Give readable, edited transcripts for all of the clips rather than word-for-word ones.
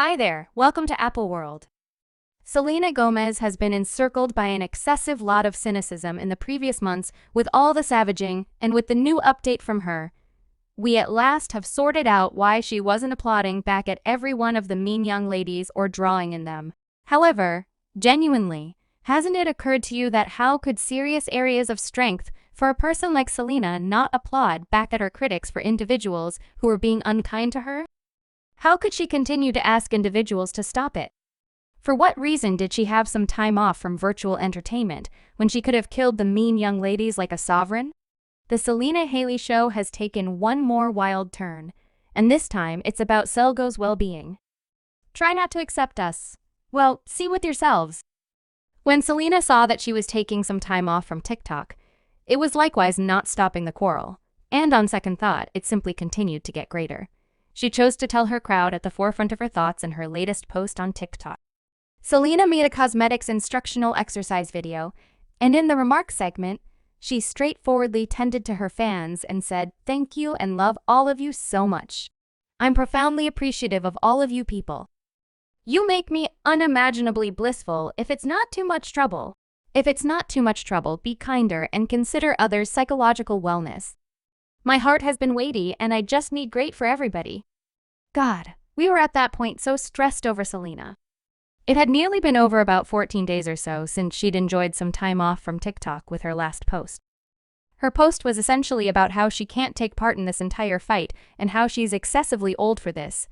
Hi there, welcome to Apple World. Selena Gomez has been encircled by an excessive lot of cynicism in the previous months with all the savaging, and with the new update from her, we at last have sorted out why she wasn't applauding back at every one of the mean young ladies or drawing in them. However, genuinely, hasn't it occurred to you that how could serious areas of strength for a person like Selena not applaud back at her critics for individuals who were being unkind to her? How could she continue to ask individuals to stop it? For what reason did she have some time off from virtual entertainment when she could have killed the mean young ladies like a sovereign? The Selena Hailey show has taken one more wild turn, and this time it's about Selgo's well-being. Try not to accept us. Well, see with yourselves. When Selena saw that she was taking some time off from TikTok, it was likewise not stopping the quarrel, and on second thought, it simply continued to get greater. She chose to tell her crowd at the forefront of her thoughts in her latest post on TikTok. Selena made a cosmetics instructional exercise video, and in the remarks segment, she straightforwardly tended to her fans and said, "Thank you and love all of you so much. I'm profoundly appreciative of all of you people. You make me unimaginably blissful if it's not too much trouble. If it's not too much trouble, be kinder and consider others' psychological wellness. My heart has been weighty and I just need great for everybody." God, we were at that point so stressed over Selena. It had nearly been over about 14 days or so since she'd enjoyed some time off from TikTok with her last post. Her post was essentially about how she can't take part in this entire fight and how she's excessively old for this.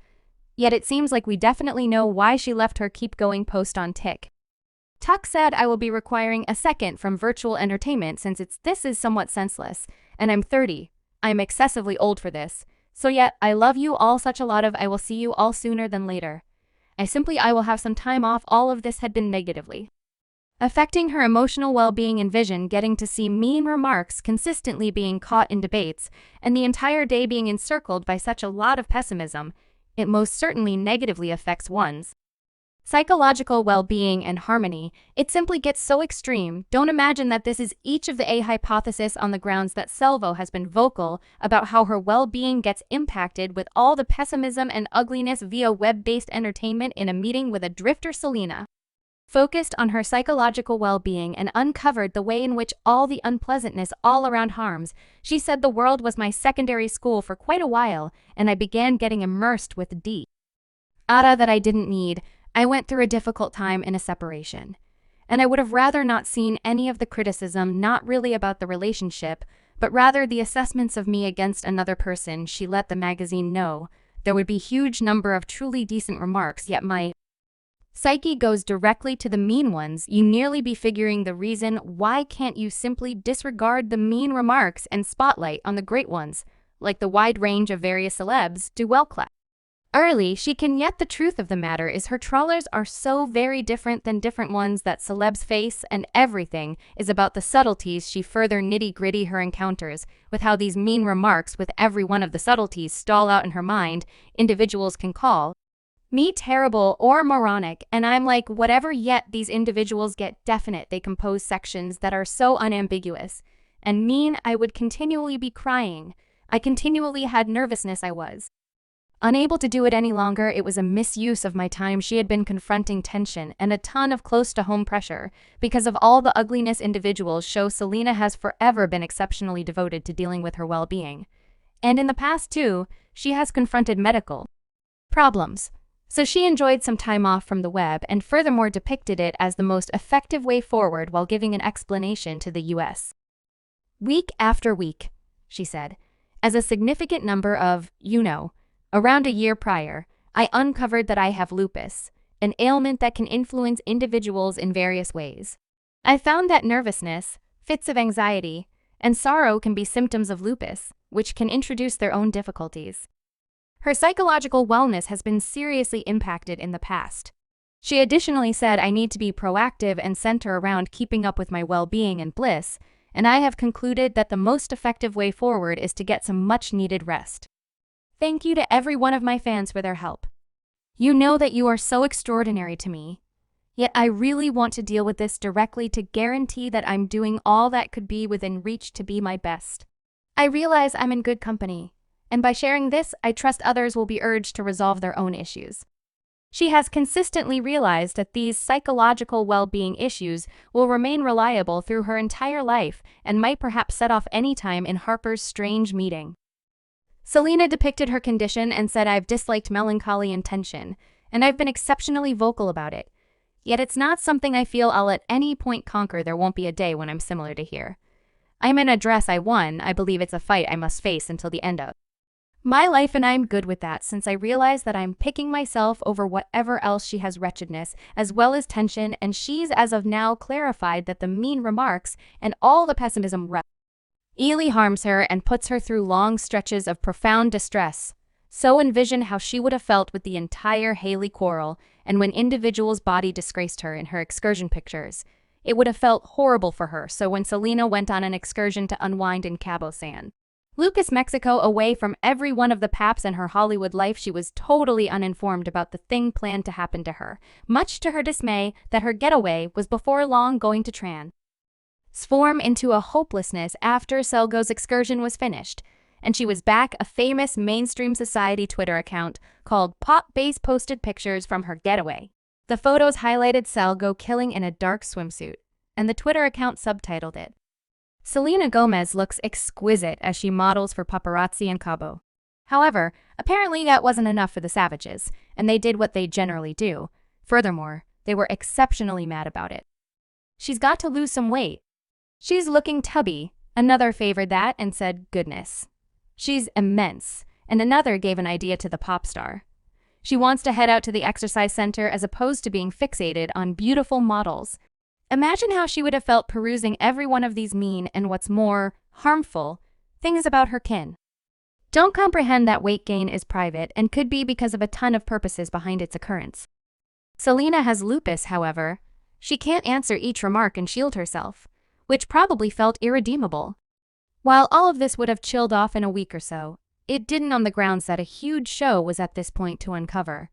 Yet it seems like we definitely know why she left her keep-going post on TikTok said, "I will be requiring a second from virtual entertainment since this is somewhat senseless, and I'm 30. I'm excessively old for this. So yet, I love you all such a lot of I will see you all sooner than later. I will have some time off." All of this had been negatively affecting her emotional well-being and vision, getting to see mean remarks consistently being caught in debates, and the entire day being encircled by such a lot of pessimism. It most certainly negatively affects one's psychological well-being and harmony. It simply gets so extreme. Don't imagine that this is each of the A hypothesis on the grounds that Selvo has been vocal about how her well-being gets impacted with all the pessimism and ugliness via web-based entertainment in a meeting with a drifter. Selena focused on her psychological well-being and uncovered the way in which all the unpleasantness all around harms. She said, "The world was my secondary school for quite a while, and I began getting immersed with data that I didn't need. I went through a difficult time in a separation, and I would have rather not seen any of the criticism, not really about the relationship, but rather the assessments of me against another person." She let the magazine know there would be huge number of truly decent remarks, yet my psyche goes directly to the mean ones. You nearly be figuring the reason why can't you simply disregard the mean remarks and spotlight on the great ones, like the wide range of various celebs do well class early she can. Yet the truth of the matter is her trawlers are so very different than different ones that celebs face, and everything is about the subtleties. She further nitty-gritty her encounters with how these mean remarks with every one of the subtleties stall out in her mind. Individuals can call me terrible or moronic, and I'm like whatever, yet these individuals get definite. They compose sections that are so unambiguous and mean. I would continually be crying. I continually had nervousness. I was unable to do it any longer. It was a misuse of my time. She had been confronting tension and a ton of close-to-home pressure because of all the ugliness individuals show. Selena has forever been exceptionally devoted to dealing with her well-being. And in the past, too, she has confronted medical problems. So she enjoyed some time off from the web and furthermore depicted it as the most effective way forward while giving an explanation to the U.S. Week after week, she said, as a significant number of, around a year prior, I uncovered that I have lupus, an ailment that can influence individuals in various ways. I found that nervousness, fits of anxiety, and sorrow can be symptoms of lupus, which can introduce their own difficulties. Her psychological wellness has been seriously impacted in the past. She additionally said, "I need to be proactive and center around keeping up with my well-being and bliss, and I have concluded that the most effective way forward is to get some much-needed rest. Thank you to every one of my fans for their help. You know that you are so extraordinary to me. Yet I really want to deal with this directly to guarantee that I'm doing all that could be within reach to be my best. I realize I'm in good company, and by sharing this, I trust others will be urged to resolve their own issues. She has consistently realized that these psychological well-being issues will remain reliable through her entire life and might perhaps set off any time in Harper's strange meeting. Selena depicted her condition and said, "I've disliked melancholy and tension, and I've been exceptionally vocal about it. Yet it's not something I feel I'll at any point conquer. There won't be a day when I'm similar to here. I'm in a dress I won. I believe it's a fight I must face until the end of my life, and I'm good with that since I realize that I'm picking myself over whatever else she has wretchedness as well as tension, and she's as of now clarified that the mean remarks and all the pessimism really harms her and puts her through long stretches of profound distress. So envision how she would have felt with the entire Hailey quarrel, and when individuals' body disgraced her in her excursion pictures. It would have felt horrible for her, so when Selena went on an excursion to unwind in Cabo San Lucas, Mexico, away from every one of the paps in her Hollywood life, she was totally uninformed about the thing planned to happen to her, much to her dismay that her getaway was before long going to transform into a hopelessness after Selgo's excursion was finished, and she was back. A famous mainstream society Twitter account called Pop Base posted pictures from her getaway. The photos highlighted Selgo killing in a dark swimsuit, and the Twitter account subtitled it, "Selena Gomez looks exquisite as she models for paparazzi in Cabo." However, apparently that wasn't enough for the savages, and they did what they generally do. Furthermore, they were exceptionally mad about it. "She's got to lose some weight. She's looking tubby." Another favored that and said, "Goodness, she's immense." And another gave an idea to the pop star. "She wants to head out to the exercise center as opposed to being fixated on beautiful models." Imagine how she would have felt perusing every one of these mean and, what's more, harmful things about her kin. Don't comprehend that weight gain is private and could be because of a ton of purposes behind its occurrence. Selena has lupus, however. She can't answer each remark and shield herself, which probably felt irredeemable. While all of this would have chilled off in a week or so, it didn't, on the grounds that a huge show was at this point to uncover.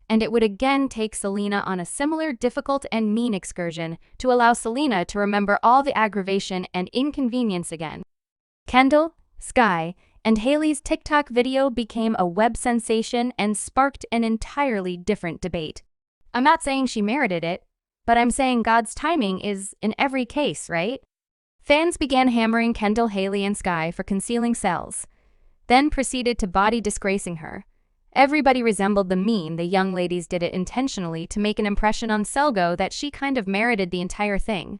And it would again take Selena on a similar difficult and mean excursion to allow Selena to remember all the aggravation and inconvenience again. Kendall, Sky, and Hailey's TikTok video became a web sensation and sparked an entirely different debate. I'm not saying she merited it, but I'm saying God's timing is in every case, right? Fans began hammering Kendall, Hailey, and Sky for concealing cells, then proceeded to body disgracing her. Everybody resembled the meme. The young ladies did it intentionally to make an impression on Selgo that she kind of merited the entire thing.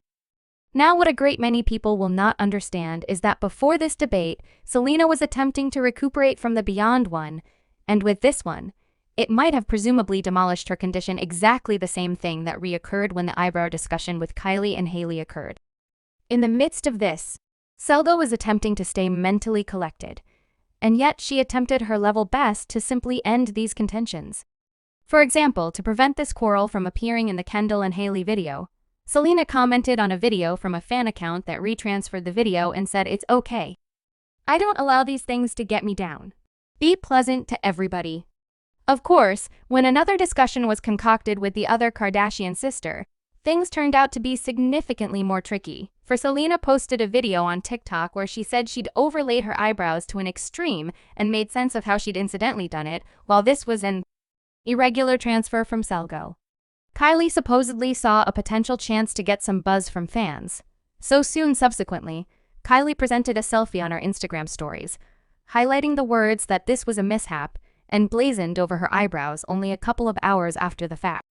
Now, what a great many people will not understand is that before this debate, Selena was attempting to recuperate from the Beyond one, and with this one, it might have presumably demolished her condition, exactly the same thing that reoccurred when the eyebrow discussion with Kylie and Hailey occurred. In the midst of this, Selgo was attempting to stay mentally collected, and yet she attempted her level best to simply end these contentions. For example, to prevent this quarrel from appearing in the Kendall and Hailey video, Selena commented on a video from a fan account that retransferred the video and said, "It's okay. I don't allow these things to get me down. Be pleasant to everybody." Of course, when another discussion was concocted with the other Kardashian sister, things turned out to be significantly more tricky. For Selena posted a video on TikTok where she said she'd overlaid her eyebrows to an extreme and made sense of how she'd incidentally done it, while this was an irregular transfer from Selgo. Kylie supposedly saw a potential chance to get some buzz from fans. So soon subsequently, Kylie presented a selfie on her Instagram stories, highlighting the words that this was a mishap and blazoned over her eyebrows only a couple of hours after the fact.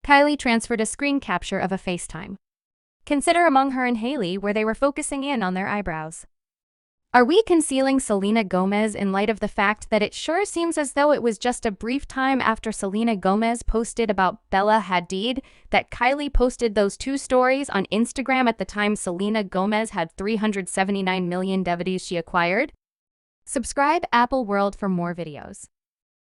Kylie transferred a screen capture of a FaceTime. Consider among her and Hailey where they were focusing in on their eyebrows. Are we concealing Selena Gomez in light of the fact that it sure seems as though it was just a brief time after Selena Gomez posted about Bella Hadid that Kylie posted those two stories on Instagram at the time Selena Gomez had 379 million DVDs she acquired? Subscribe Apple World for more videos.